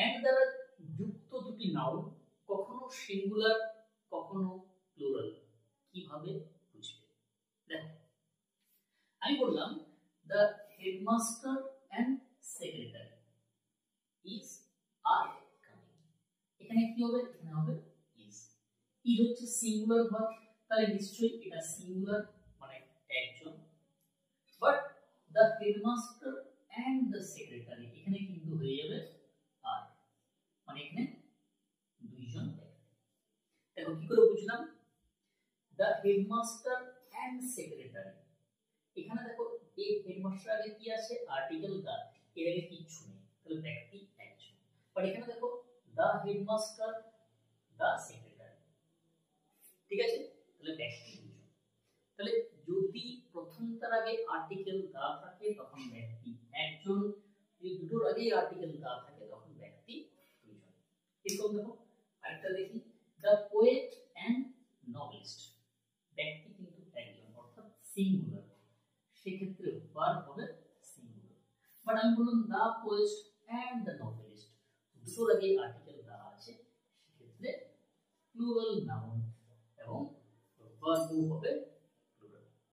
And দ্বারা যুক্ত দুটি নাউন কখনো সিঙ্গুলার কখনো প্লুরাল, কিভাবে বুঝবে? দেখো আমি বললাম the headmaster and secretary is are coming, এখানে কি হবে? এখানে হবে ইজ। ইজ হচ্ছে সিঙ্গুলার ভার্ব, তাহলে নিশ্চয়ই এটা সিঙ্গুলার মানে একজন। But the headmaster and the secretary এখানে কিন্তু হয়ে যাবে আর, মানে এখানে দুইজন ব্যক্তি। দেখো কি করে বুঝলাম? দ্য হেডমাস্টার এন্ড সেক্রেটারি, এখানে দেখো এই হেডমাস্টার আগে কি আছে? আর্টিকেল দা, এর আগে কিচ্ছু নেই, তাহলে ব্যক্তি একজন। বাট এখানে দেখো দ্য হেডমাস্টার দ্য সেক্রেটারি, ঠিক আছে, তাহলে ব্যক্তি দুজন। তাহলে যদি প্রথমটার আগে আর্টিকেল দা থাকে তখন ব্যক্তি একজন, যদি দুটোর আগে আর্টিকেল দা থাকে তখন ব্যক্তি দুজন। এরকম দেখো আরেকটা দেখি, দ্য পোয়েট এন্ড নভেলিস্ট, ব্যক্তি কিন্তু একজন অর্থাৎ সিঙ্গুলার, সেক্ষেত্রে ভার্ব হবে সিঙ্গুলার। বাট আমি বললাম the poet and the novelist, দুটোর আগে আর্টিকেল দা আছে, সেক্ষেত্রে প্লুরাল নাউন এবং ভার্ব হবে